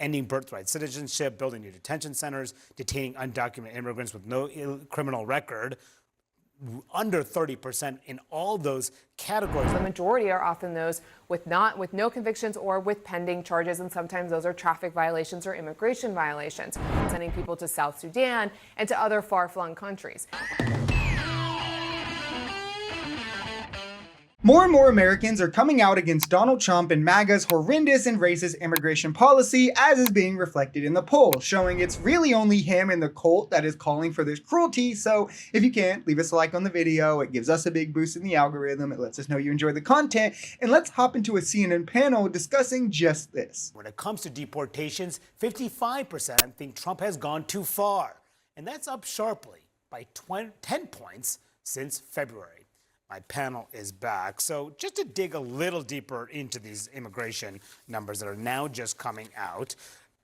ending birthright citizenship, building new detention centers, detaining undocumented immigrants with no criminal record, under 30% in all those categories. The majority are often those with no convictions or with pending charges, and sometimes those are traffic violations or immigration violations, sending people to South Sudan and to other far-flung countries. More and more Americans are coming out against Donald Trump and MAGA's horrendous and racist immigration policy, as is being reflected in the polls, showing it's really only him and the cult that is calling for this cruelty. So if you can, leave us a like on the video. It gives us a big boost in the algorithm. It lets us know you enjoy the content. And let's hop into a CNN panel discussing just this. When it comes to deportations, 55% think Trump has gone too far. And that's up sharply by 10 points since February. My panel is back. So just to dig a little deeper into these immigration numbers that are now just coming out,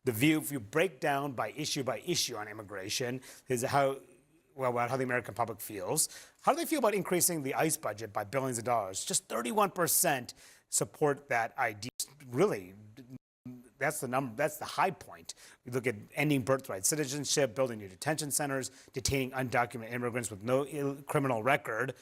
the view, if you break down by issue on immigration, is how the American public feels. How do they feel about increasing the ICE budget by billions of dollars? Just 31% support that idea. Really, that's the number. That's the high point. We look at ending birthright citizenship, building new detention centers, detaining undocumented immigrants with no criminal record,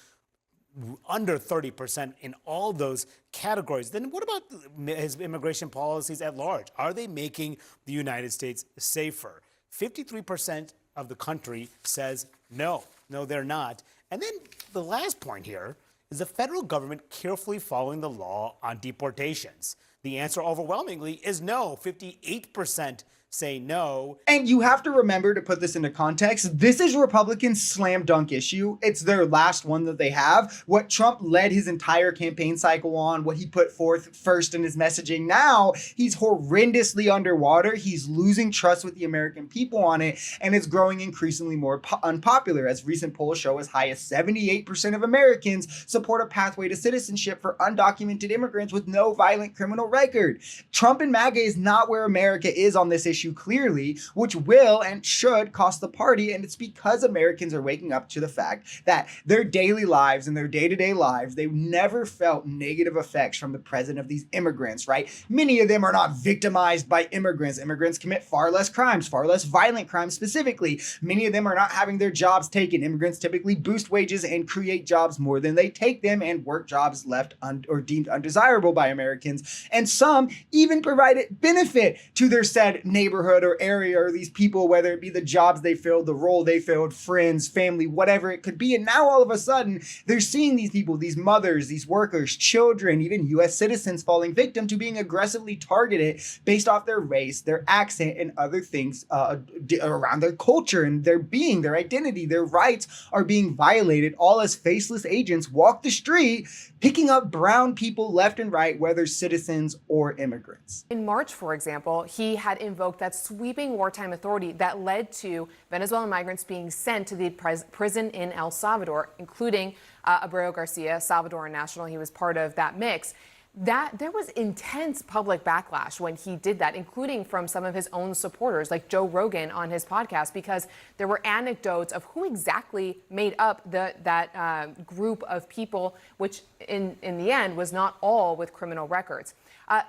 under 30% in all those categories. Then what about his immigration policies at large? Are they making the United States safer? 53% of the country says no. No, they're not. And then the last point here is the federal government carefully following the law on deportations. The answer overwhelmingly is no. 58% say no. And you have to remember to put this into context. This is Republicans' slam dunk issue. It's their last one that they have. What Trump led his entire campaign cycle on, what he put forth first in his messaging. Now he's horrendously underwater. He's losing trust with the American people on it, and it's growing increasingly more unpopular, as recent polls show as high as 78% of Americans support a pathway to citizenship for undocumented immigrants with no violent criminal record. Trump and MAGA is not where America is on this issue clearly, which will and should cost the party. And it's because Americans are waking up to the fact that their daily lives and their day-to-day lives, they've never felt negative effects from the presence of these immigrants, right? Many of them are not victimized by immigrants. Immigrants commit far less crimes, far less violent crimes specifically. Many of them are not having their jobs taken. Immigrants typically boost wages and create jobs more than they take them, and work jobs left or deemed undesirable by Americans. And some even provide benefit to their said neighborhood or area, or these people, whether it be the jobs they filled, the role they filled, friends, family, whatever it could be. And now all of a sudden they're seeing these people, these mothers, these workers, children, even US citizens falling victim to being aggressively targeted based off their race, their accent, and other things around their culture and their being, their identity. Their rights are being violated, all as faceless agents walk the street picking up brown people left and right, whether citizens or immigrants. In March, for example, he had invoked that sweeping wartime authority that led to Venezuelan migrants being sent to the prison in El Salvador, including Abreu Garcia, Salvadoran national. He was part of that mix. There was intense public backlash when he did that, including from some of his own supporters, like Joe Rogan on his podcast, because there were anecdotes of who exactly made up that group of people, which in the end was not all with criminal records.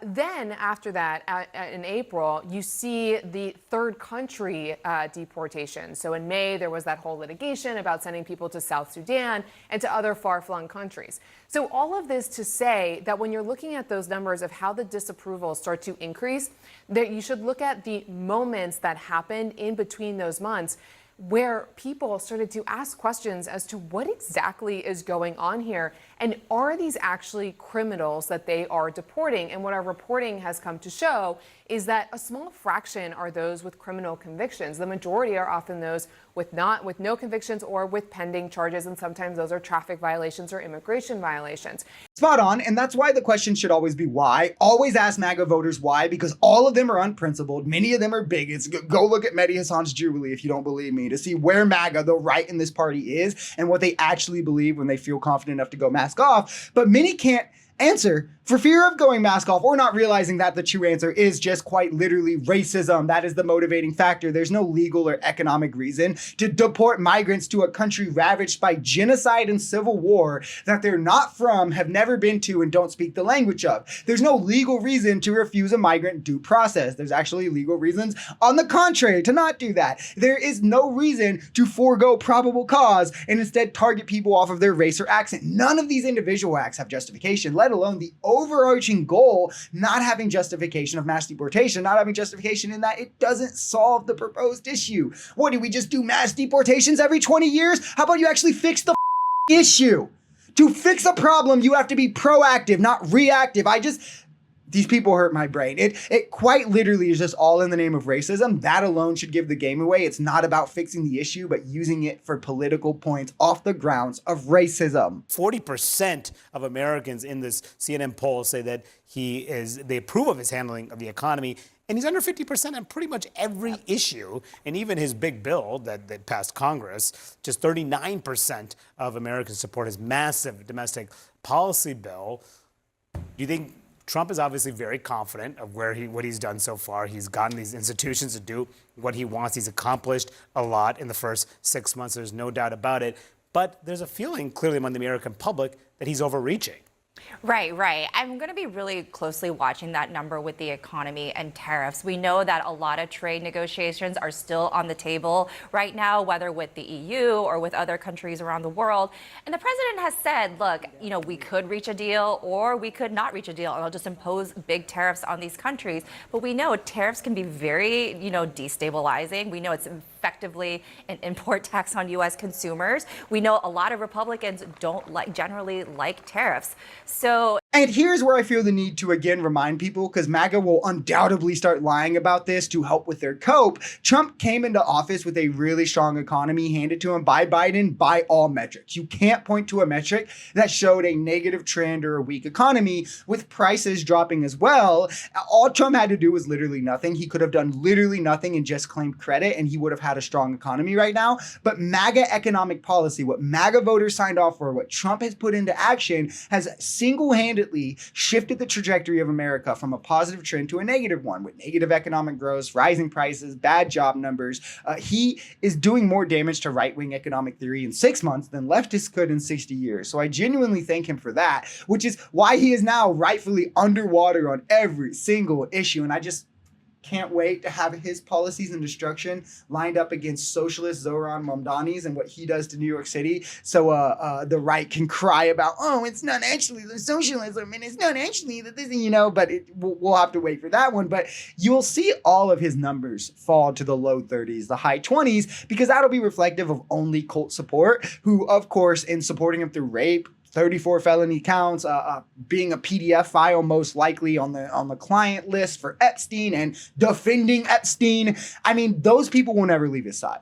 Then after that, in April, you see the third country deportation. So in May, there was that whole litigation about sending people to South Sudan and to other far-flung countries. So all of this to say that when you're looking at those numbers of how the disapproval start to increase, that you should look at the moments that happened in between those months where people started to ask questions as to what exactly is going on here, and are these actually criminals that they are deporting? And what our reporting has come to show is that a small fraction are those with criminal convictions. The majority are often those with no convictions or with pending charges, and sometimes those are traffic violations or immigration violations. Spot on, and that's why the question should always be why. Always ask MAGA voters why, because all of them are unprincipled. Many of them are bigots. Go look at Mehdi Hassan's Jubilee if you don't believe me, to see where MAGA, the right in this party, is and what they actually believe when they feel confident enough to go mask off. But many can't answer, for fear of going mask off or not realizing that the true answer is just quite literally racism. That is the motivating factor. There's no legal or economic reason to deport migrants to a country ravaged by genocide and civil war that they're not from, have never been to, and don't speak the language of. There's no legal reason to refuse a migrant due process. There's actually legal reasons, on the contrary, to not do that. There is no reason to forego probable cause and instead target people off of their race or accent. None of these individual acts have justification, let alone the overarching goal not having justification of mass deportation, not having justification in that it doesn't solve the proposed issue. What, do we just do mass deportations every 20 years? How about you actually fix the issue? To fix a problem, you have to be proactive, not reactive. These people hurt my brain. It quite literally is just all in the name of racism. That alone should give the game away. It's not about fixing the issue, but using it for political points off the grounds of racism. 40% of Americans in this CNN poll say that they approve of his handling of the economy. And he's under 50% on pretty much every issue. And even his big bill that passed Congress, just 39% of Americans support his massive domestic policy bill. Do you think Trump is obviously very confident of what he's done so far? He's gotten these institutions to do what he wants. He's accomplished a lot in the first 6 months. There's no doubt about it. But there's a feeling clearly among the American public that he's overreaching. Right. I'm going to be really closely watching that number with the economy and tariffs. We know that a lot of trade negotiations are still on the table right now, whether with the EU or with other countries around the world. And the president has said, look, we could reach a deal or we could not reach a deal, and I'll just impose big tariffs on these countries. But we know tariffs can be very, destabilizing. We know it's effectively an import tax on U.S. consumers. We know a lot of Republicans don't generally like tariffs. And here's where I feel the need to again remind people, because MAGA will undoubtedly start lying about this to help with their cope. Trump came into office with a really strong economy handed to him by Biden by all metrics. You can't point to a metric that showed a negative trend or a weak economy, with prices dropping as well. All Trump had to do was literally nothing. He could have done literally nothing and just claimed credit, and he would have had a strong economy right now. But MAGA economic policy, what MAGA voters signed off for, what Trump has put into action, has single-handedly shifted the trajectory of America from a positive trend to a negative one, with negative economic growth, rising prices, bad job numbers. He is doing more damage to right-wing economic theory in 6 months than leftists could in 60 years. So I genuinely thank him for that, which is why he is now rightfully underwater on every single issue. And I just can't wait to have his policies and destruction lined up against socialist Zoran Mamdani's and what he does to New York City. So the right can cry about, oh, it's not actually the socialism and it's not actually the this, but we'll have to wait for that one. But you'll see all of his numbers fall to the low 30s, the high 20s, because that'll be reflective of only cult support, who, of course, in supporting him through rape, 34 felony counts, being a PDF file most likely on the client list for Epstein, and defending Epstein. I mean, those people will never leave his side.